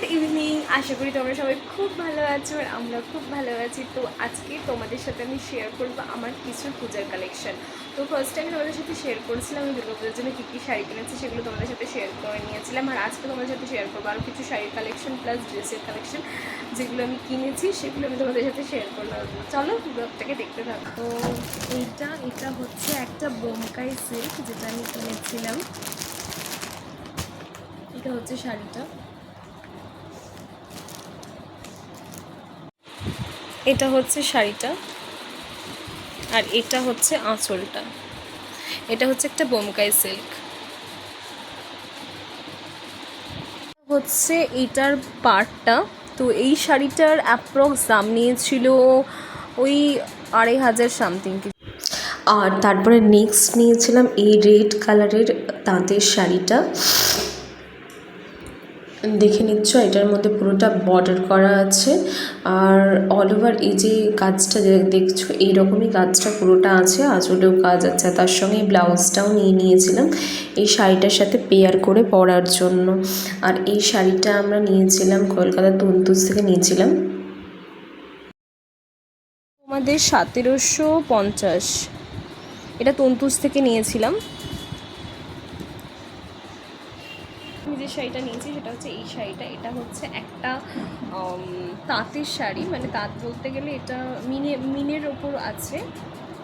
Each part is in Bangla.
গুড ইভিনিং, আশা করি তোমরা সবাই খুব ভালো আছো আর আমরা খুব ভালো আছি। তো আজকে তোমাদের সাথে আমি শেয়ার করবো আমার কিছু পূজার কালেকশন। তো ফার্স্ট টাইম তোমাদের সাথে শেয়ার করেছিলাম আমি দুর্গাপূজার জন্য কী কী শাড়ি কিনেছি, সেগুলো তোমাদের সাথে শেয়ার করে নিয়েছিলাম। আর আজকে তোমাদের সাথে শেয়ার করবো আরও কিছু শাড়ির কালেকশন প্লাস ড্রেসের কালেকশন, যেগুলো আমি কিনেছি সেগুলো আমি তোমাদের সাথে শেয়ার করলাম। চলো ব্লগটাকে দেখতে থাকো। তো এটা হচ্ছে একটা বোমকাই সিল্ক, যেটা আমি কিনেছিলাম। এটা হচ্ছে শাড়িটা, এটা হচ্ছে শাড়িটা, আর এটা হচ্ছে আঁচলটা। এটা হচ্ছে একটা বোমকাই সিল্ক। হচ্ছে এটার পার্টটা। তো এই শাড়িটার অ্যাপ্রক্স দাম নিয়েছিল ওই 2500 সামথিং। আর তারপরে নেক্সট নিয়েছিলাম এই রেড কালারের তাঁতের শাড়িটা। দেখে নিচ্ছ, এটার মধ্যে পুরোটা বর্ডার করা আছে আর অল ওভার এই যে কাজটা দেখছো এইরকমই কাজটা পুরোটা আছে, আঁচলেও কাজ আছে। তার সঙ্গে ব্লাউজটাও নিয়েছিলাম এই শাড়িটার সাথে পেয়ার করে পরার জন্য। আর এই শাড়িটা আমরা নিয়েছিলাম কলকাতার তন্তুজ থেকে নিয়েছিলাম। আমাদের 1750, এটা তন্তুজ থেকে নিয়েছিলাম। আমি যে শাড়িটা নিয়েছি সেটা হচ্ছে এই শাড়িটা। এটা হচ্ছে একটা তাঁতের শাড়ি, মানে তাঁত বলতে গেলে এটা মিনের ওপর আছে,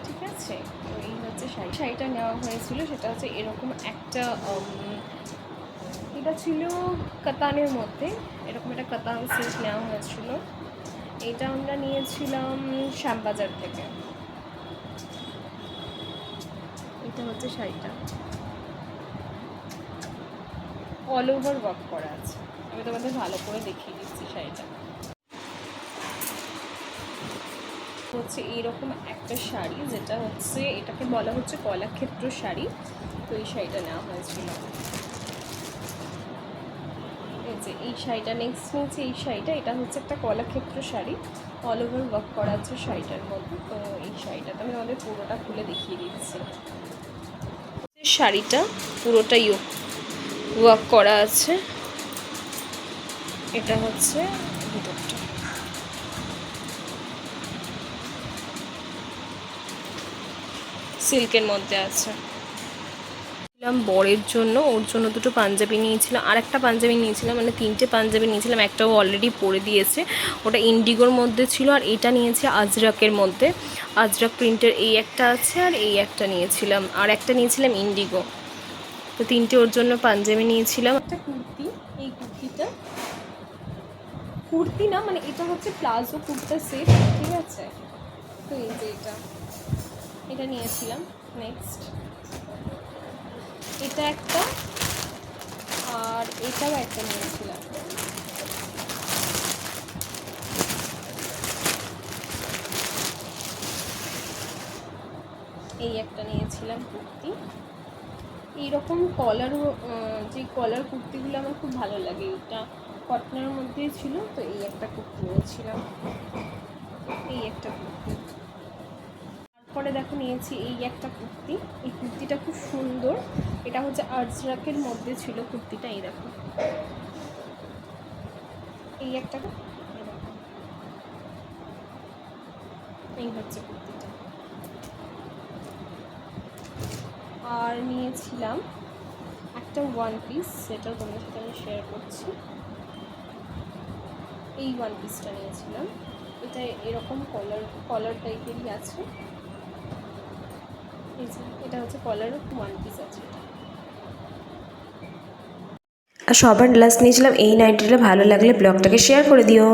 ঠিক আছে। তো এই হচ্ছে শাড়িটা নেওয়া হয়েছিল, সেটা হচ্ছে এরকম একটা এটা ছিল কাতানের মধ্যে, এরকম একটা কাতান সিল্ক নেওয়া হয়েছিল। এটা আমরা নিয়েছিলাম শ্যামবাজার থেকে। এটা হচ্ছে শাড়িটা, অল ওভার ওয়ার্ক করা আছে। আমি তোমাদের ভালো করে দেখিয়ে দিচ্ছি শাড়িটা। হচ্ছে এইরকম একটা শাড়ি, যেটা হচ্ছে এটাকে বলা হচ্ছে কলাক্ষেত্র শাড়ি। তো এই শাড়িটা নেওয়া হয়েছিল। এই শাড়িটা নেক্সট নিয়েছি এই শাড়িটা। এটা হচ্ছে একটা Kalakshetra sari, all over work করা আছে শাড়িটার মধ্যে। তো এই শাড়িটাতে আমি আমাদের পুরোটা খুলে দেখিয়ে দিচ্ছি। শাড়িটা পুরোটাই ওয়ার্ক করা আছে। এটা হচ্ছে ভিতরটা। সিল্কের মধ্যে আছে। বরের জন্য, ওর জন্য দুটো পাঞ্জাবি নিয়েছিলাম, আর একটা পাঞ্জাবি নিয়েছিলাম, মানে 3টে পাঞ্জাবি নিয়েছিলাম। একটাও অলরেডি পরে দিয়েছে, ওটা ইন্ডিগোর মধ্যে ছিল। আর এটা নিয়েছি আজরাকের মধ্যে, আজরাক প্রিন্টের এই একটা আছে, আর এই একটা নিয়েছিলাম, আর একটা নিয়েছিলাম ইন্ডিগো। তো 3টে ওর জন্য পাঞ্জাবি নিয়েছিলাম। একটা কুর্তি, এই কুর্তিটা কুর্তি না, মানে এটা হচ্ছে প্লাজো কুর্তা সেট, ঠিক আছে। তো এই যে এটা নিয়েছিলাম। নেক্সট এটা একটা, আর এটাও একটা নিয়েছিলাম। এই একটা নিয়েছিলাম কুর্তি। এইরকম কলারও, যে কলার কুর্তিগুলো আমার খুব ভালো লাগে। এটা কটনের মধ্যেই ছিল। তো এই একটা কুর্তি নিয়েছিলাম, এই একটা কুর্তি। তারপরে দেখো নিয়েছি এই একটা কুর্তি। এই কুর্তিটা খুব সুন্দর, এটা হচ্ছে আজরাকের মধ্যে ছিল কুর্তিটা। এই দেখো, এই একটা, এই হচ্ছে কুর্তিটা। আর নিয়েছিলাম একটা ওয়ান পিস, সেটাও তোমাদের সাথে আমি শেয়ার করছি। এই ওয়ান পিসটা নিয়েছিলাম, এটা এরকম কলার টাইপেরই আছে। এই যে এটা হচ্ছে কলার ওয়ান পিস আছে। আর সবার লাস্ট নিয়েছিলাম এই নাইটিটা। ভালো লাগলে ব্লগটাকে শেয়ার করে দিও।